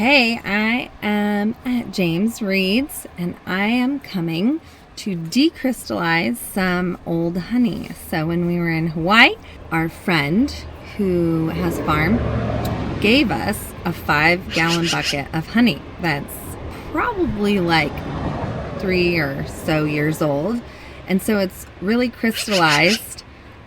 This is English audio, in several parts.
Hey, I am at James Reed's and I am coming to decrystallize some old honey. So when we were in Hawaii, our friend who has a farm gave us a 5-gallon bucket of honey that's probably like 3 or so years old. And so it's really crystallized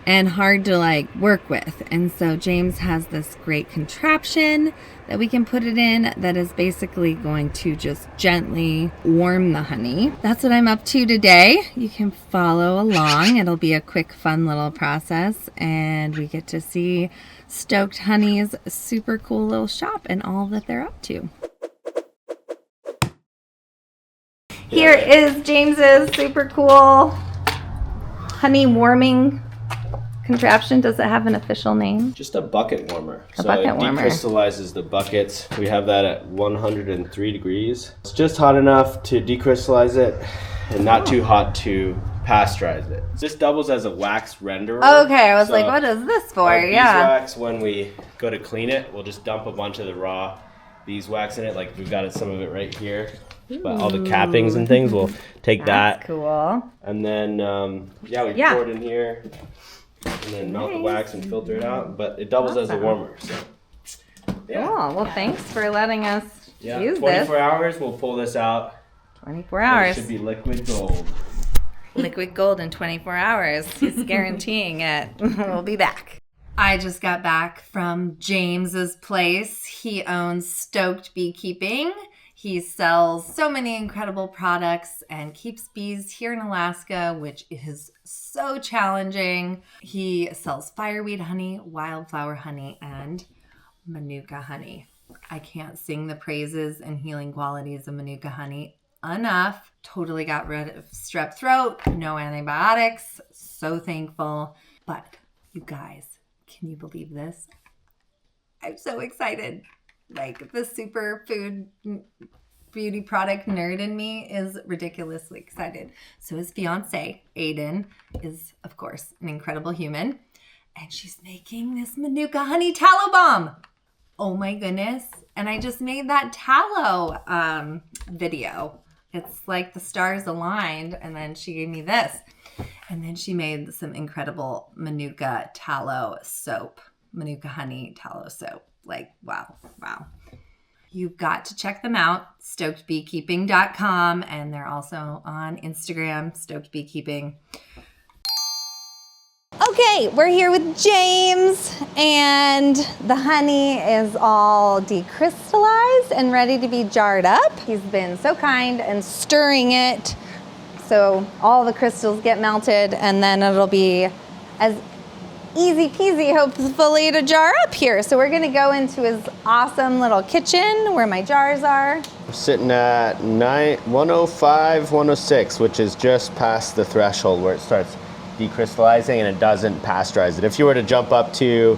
and hard to work with. And so James has this great contraption that we can put it in that is basically going to just gently warm the honey. That's what I'm up to today. You can follow along. It'll be a quick, fun little process, and we get to see Stoked Honey's super cool little shop and all that they're up to. Here is James's super cool honey warming contraption. Does it have an official name? Just a bucket warmer. Bucket warmer. It decrystallizes the buckets. We have that at 103 degrees. It's just hot enough to decrystallize it and not too hot to pasteurize it. This doubles as a wax renderer. Okay, I was like, what is this for? Beeswax, when we go to clean it, we'll just dump a bunch of the raw beeswax in it. Like we've got some of it right here. But all the cappings and things, we'll take that. Cool. And then, we pour it in here. And then melt the wax and filter it out, but it doubles as a warmer. So, yeah. Cool. Well, thanks for letting us use 24 this. 24 hours, we'll pull this out. 24 hours. It should be liquid gold. Liquid gold in 24 hours. He's guaranteeing it. We'll be back. I just got back from James's place. He owns Stoked Beekeeping. He sells so many incredible products and keeps bees here in Alaska, which is so challenging. He sells fireweed honey, wildflower honey, and manuka honey. I can't sing the praises and healing qualities of manuka honey enough. Totally got rid of strep throat, no antibiotics. So thankful. But you guys, can you believe this? I'm so excited. The superfood beauty product nerd in me is ridiculously excited. So his fiance, Aiden, is, of course, an incredible human. And she's making this manuka honey tallow bomb. Oh my goodness. And I just made that tallow video. It's like the stars aligned. And then she gave me this. And then she made some incredible manuka tallow soap. Manuka honey tallow soap. Wow. You've got to check them out, stokedbeekeeping.com, and they're also on Instagram, Stoked Beekeeping. Okay, we're here with James, and the honey is all decrystallized and ready to be jarred up. He's been so kind and stirring it so all the crystals get melted, and then it'll be as easy peasy, hopefully, to jar up here. So we're gonna go into his awesome little kitchen where my jars are. We're sitting at 105, 106, which is just past the threshold where it starts decrystallizing and it doesn't pasteurize it. If you were to jump up to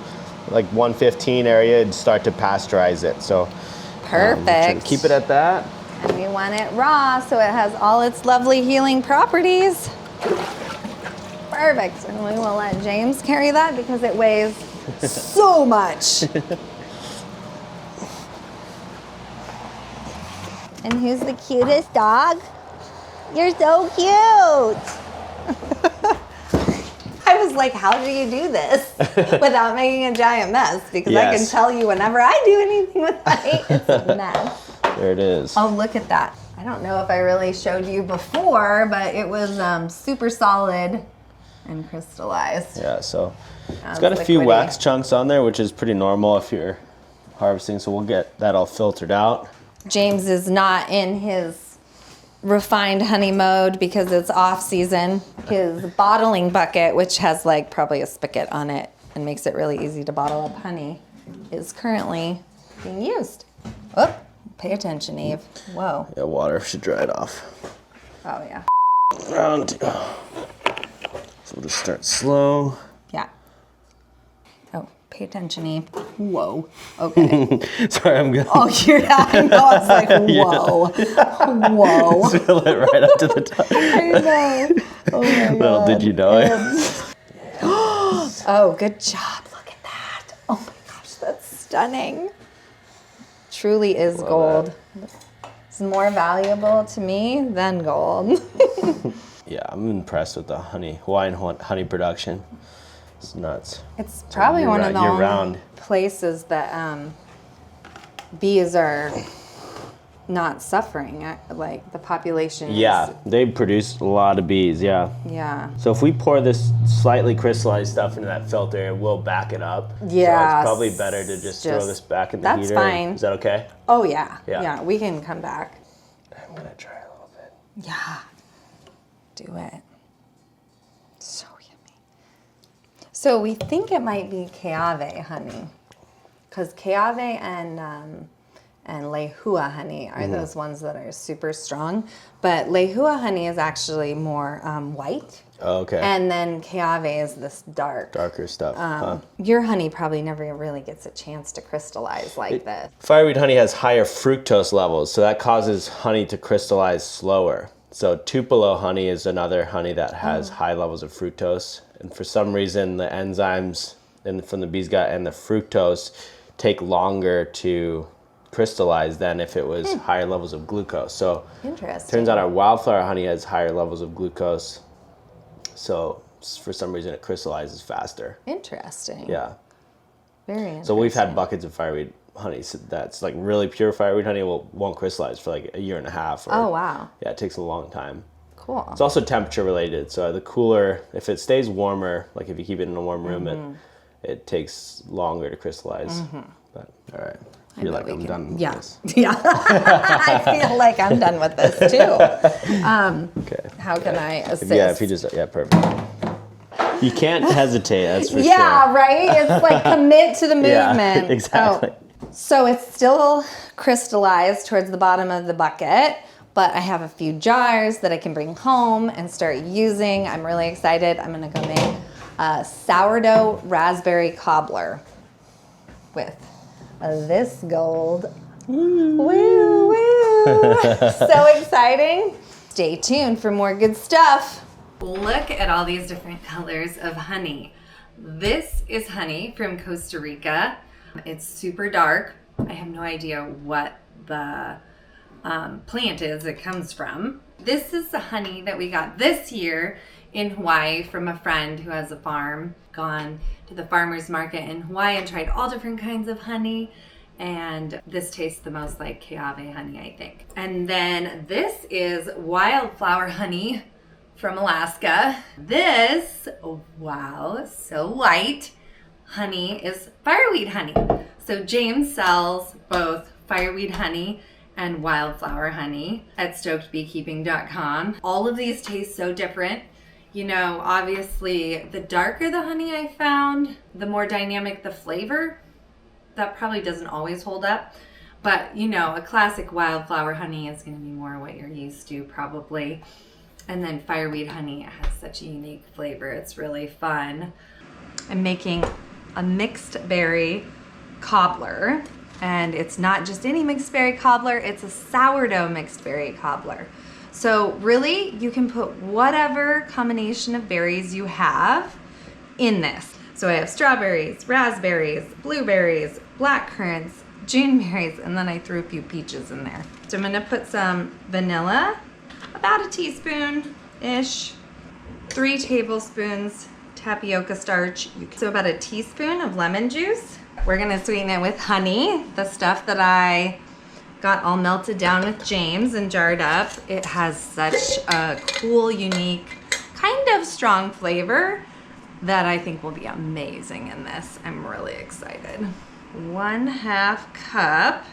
115 area, it'd start to pasteurize it. So perfect. Keep it at that. And we want it raw so it has all its lovely healing properties. Perfect. And we will let James carry that because it weighs so much. And who's the cutest dog? You're so cute. I was like, how do you do this without making a giant mess? Because I can tell you whenever I do anything with honey, it's a mess. There it is. Oh, look at that. I don't know if I really showed you before, but it was super solid and crystallized. Yeah, so it's got a few wax chunks on there, which is pretty normal if you're harvesting, so we'll get that all filtered out. James is not in his refined honey mode because it's off season. His bottling bucket, which has probably a spigot on it and makes it really easy to bottle up honey, is currently being used. Oh, pay attention, Eve. Whoa. Yeah, water should dry it off. Oh, yeah. Round. So we'll just start slow. Yeah. Oh, pay attention, Eve. Whoa. Okay. Sorry, I'm good. Oh, I know. I was like, whoa. Yeah. Whoa. Fill it right up to the top. I know. Oh, my God. Well, did you know it? Oh, good job. Look at that. Oh, my gosh. That's stunning. truly is gold. It's more valuable to me than gold. Yeah, I'm impressed with the Hawaiian honey production. It's nuts. It's probably one of the only round places that bees are not suffering. Like the population. Yeah, they produce a lot of bees. Yeah. Yeah. So if we pour this slightly crystallized stuff into that filter, it will back it up. Yeah. So it's probably better to just throw this back in the heater. That's fine. Is that okay? Oh yeah. Yeah. Yeah. We can come back. I'm gonna try a little bit. Yeah. Do it. So yummy. So we think it might be Keawe honey, because Keawe and lehua honey are those ones that are super strong. But lehua honey is actually more white. Oh, okay. And then Keawe is this darker stuff. Your honey probably never really gets a chance to crystallize like this. Fireweed honey has higher fructose levels, so that causes honey to crystallize slower. So Tupelo honey is another honey that has high levels of fructose. And for some reason, the enzymes from the bee's gut and the fructose take longer to crystallize than if it was higher levels of glucose. So interesting. Turns out our wildflower honey has higher levels of glucose. So for some reason, it crystallizes faster. Interesting. Yeah. Very interesting. So we've had buckets of fireweed honey that's like really pure fireweed honey won't crystallize for like a year and a half. Oh, wow. Yeah, it takes a long time. Cool. It's also temperature related. So the cooler, if it stays warmer, like if you keep it in a warm room, it takes longer to crystallize. But all right. I feel like I'm done with this. Yeah. I feel like I'm done with this too. Okay. How can I assist? Yeah, if you just, perfect. You can't hesitate, that's for sure. Yeah, right? It's like commit to the movement. Yeah, exactly. So it's still crystallized towards the bottom of the bucket, but I have a few jars that I can bring home and start using. I'm really excited. I'm gonna go make a sourdough raspberry cobbler with this gold. Woo, woo. So exciting. Stay tuned for more good stuff. Look at all these different colors of honey. This is honey from Costa Rica. It's super dark. I have no idea what the plant is it comes from. This is the honey that we got this year in Hawaii from a friend who has a farm. Gone to the farmer's market in Hawaii and tried all different kinds of honey. And this tastes the most like Keawe honey, I think. And then this is wildflower honey from Alaska. This, wow, so light honey is fireweed honey. So James sells both fireweed honey and wildflower honey at stokedbeekeeping.com. All of these taste so different. You know, obviously the darker the honey I found, the more dynamic the flavor. That probably doesn't always hold up. But, you know, a classic wildflower honey is going to be more what you're used to probably. And then fireweed honey has such a unique flavor. It's really fun. I'm making a mixed berry cobbler. And it's not just any mixed berry cobbler, it's a sourdough mixed berry cobbler. So really, you can put whatever combination of berries you have in this. So I have strawberries, raspberries, blueberries, blackcurrants, Juneberries, and then I threw a few peaches in there. So I'm gonna put some vanilla, about a teaspoon-ish, 3 tablespoons tapioca starch, so about a teaspoon of lemon juice. We're gonna sweeten it with honey, the stuff that I got all melted down with James and jarred up. It has such a cool, unique, kind of strong flavor that I think will be amazing in this. I'm really excited. 1/2 cup.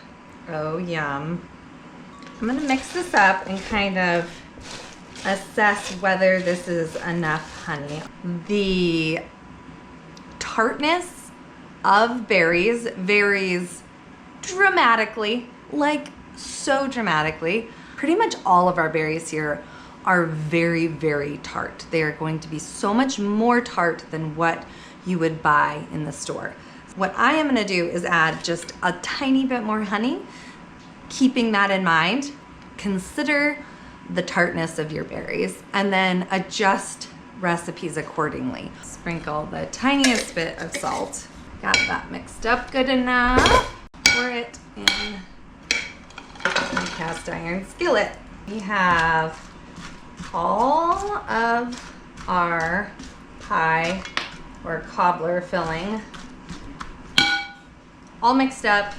Oh, yum. I'm gonna mix this up and kind of assess whether this is enough honey. The tartness of berries varies dramatically, like so dramatically. Pretty much all of our berries here are very, very tart. They are going to be so much more tart than what you would buy in the store. What I am gonna do is add just a tiny bit more honey. Keeping that in mind, consider the tartness of your berries and then adjust recipes accordingly. Sprinkle the tiniest bit of salt. Got that mixed up good enough. Pour it in cast iron skillet. We have all of our pie or cobbler filling all mixed up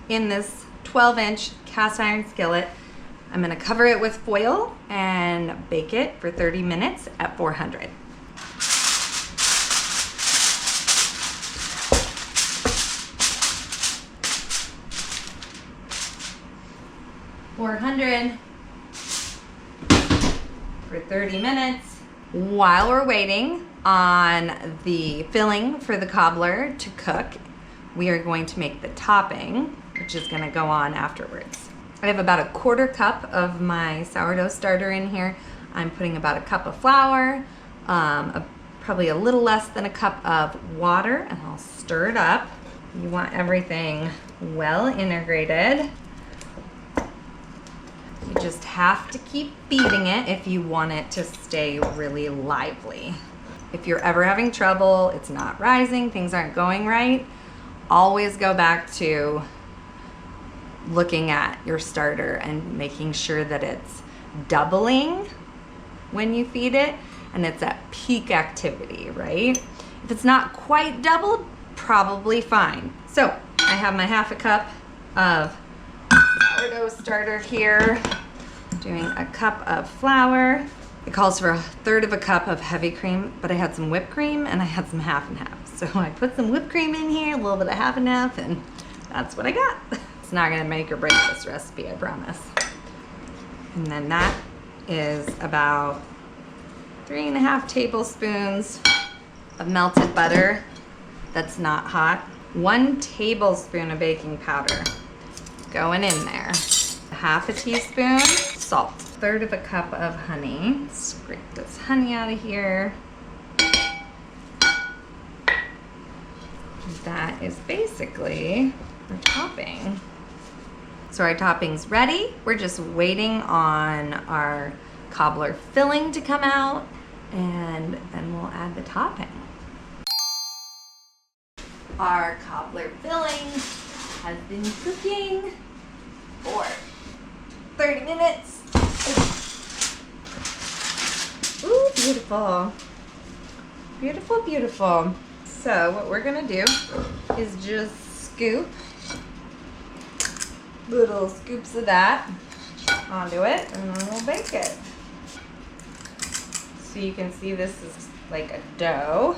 in this 12-inch cast iron skillet. I'm gonna cover it with foil and bake it for 30 minutes at 400. 400 for 30 minutes. While we're waiting on the filling for the cobbler to cook, we are going to make the topping, which is gonna go on afterwards. I have about a 1/4 cup of my sourdough starter in here. I'm putting about a cup of flour, probably a little less than a cup of water, and I'll stir it up. You want everything well integrated. You just have to keep beating it if you want it to stay really lively. If you're ever having trouble, it's not rising, things aren't going right, always go back to looking at your starter and making sure that it's doubling when you feed it and it's at peak activity, right? If it's not quite doubled, probably fine. So I have my 1/2 cup of sourdough starter here, doing a cup of flour. It calls for 1/3 cup of heavy cream, but I had some whipped cream and I had some 1/2 and 1/2. So I put some whipped cream in here, a little bit of 1/2 and 1/2, and that's what I got. It's not gonna make or break this recipe, I promise. And then that is about 3.5 tablespoons of melted butter that's not hot. 1 tablespoon of baking powder going in there. 1/2 teaspoon salt. 1/3 cup of honey. Scrape this honey out of here. That is basically our topping. So our topping's ready. We're just waiting on our cobbler filling to come out, and then we'll add the topping. Our cobbler filling has been cooking for 30 minutes. Ooh, beautiful. Beautiful, beautiful. So what we're gonna do is just scoop little scoops of that onto it, and then we'll bake it. So you can see this is like a dough.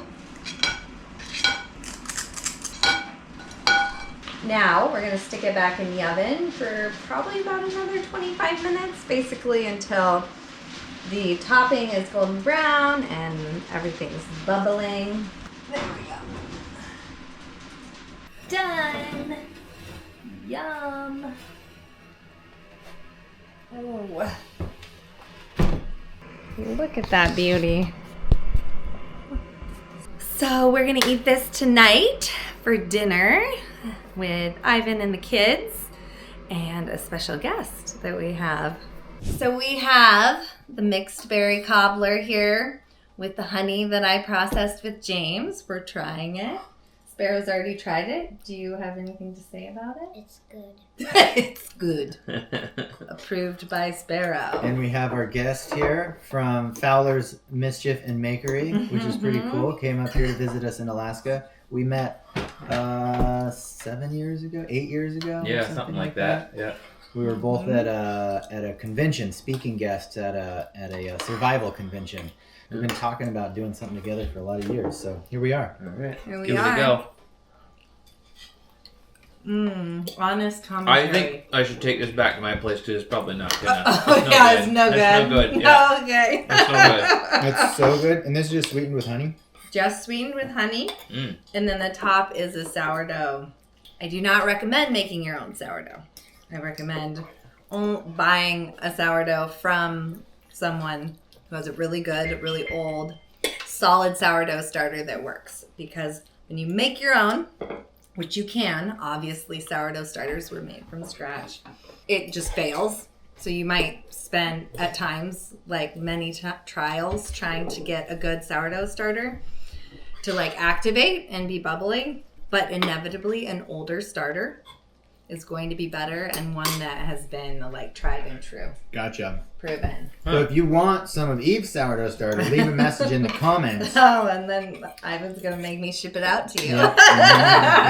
Now we're gonna stick it back in the oven for probably about another 25 minutes, basically until the topping is golden brown and everything's bubbling. There we go. Done. Yum. Oh. Look at that beauty. So we're gonna eat this tonight for dinner with Ivan and the kids and a special guest that we have. So we have the mixed berry cobbler here with the honey that I processed with James. We're trying it. Sparrow's already tried it. Do you have anything to say about it? It's good. It's good. Approved by Sparrow. And we have our guest here from Fowler's Mischief and Makery, which is pretty cool. Came up here to visit us in Alaska. We met 7 years ago, 8 years ago. Yeah, something like that. Yeah. We were both at a convention, speaking guests at a survival convention. We've been talking about doing something together for a lot of years, so here we are. All right. Here we Give are. it a go. Honest commentary. I think I should take this back to my place because it's probably not gonna. It's no good. That's no good. Yeah. Okay. That's no good. It's so good. And this is just sweetened with honey? Just sweetened with honey. Mm. And then the top is a sourdough. I do not recommend making your own sourdough. I recommend buying a sourdough from someone who has a really good, really old, solid sourdough starter that works. Because when you make your own, which you can, obviously sourdough starters were made from scratch, it just fails. So you might spend, at times, like many trials trying to get a good sourdough starter to like activate and be bubbling. But inevitably, an older starter is going to be better and one that has been like tried and true, Gotcha. proven. So if you want some of Eve's sourdough starter, leave a message in the comments. Oh, and then Ivan's gonna make me ship it out to you. Yep, and then you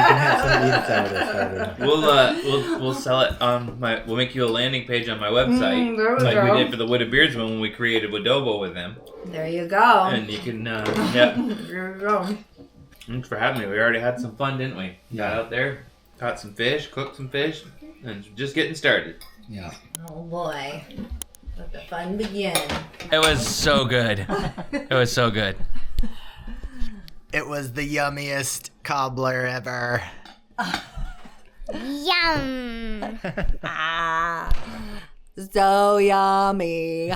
can have some Eve's sourdough starter. We'll sell it on we'll make you a landing page on my website, there we like go. we did for the Wooded Beardsman when we created Wadobo with him, There you go. and you can yep. There you go. Thanks for having me. We already had some fun, didn't we? Yeah. Got out there, caught some fish, cooked some fish, and just getting started. Yeah. Oh boy. Let the fun begin. It was so good. It was so good. It was the yummiest cobbler ever. Yum. So yummy.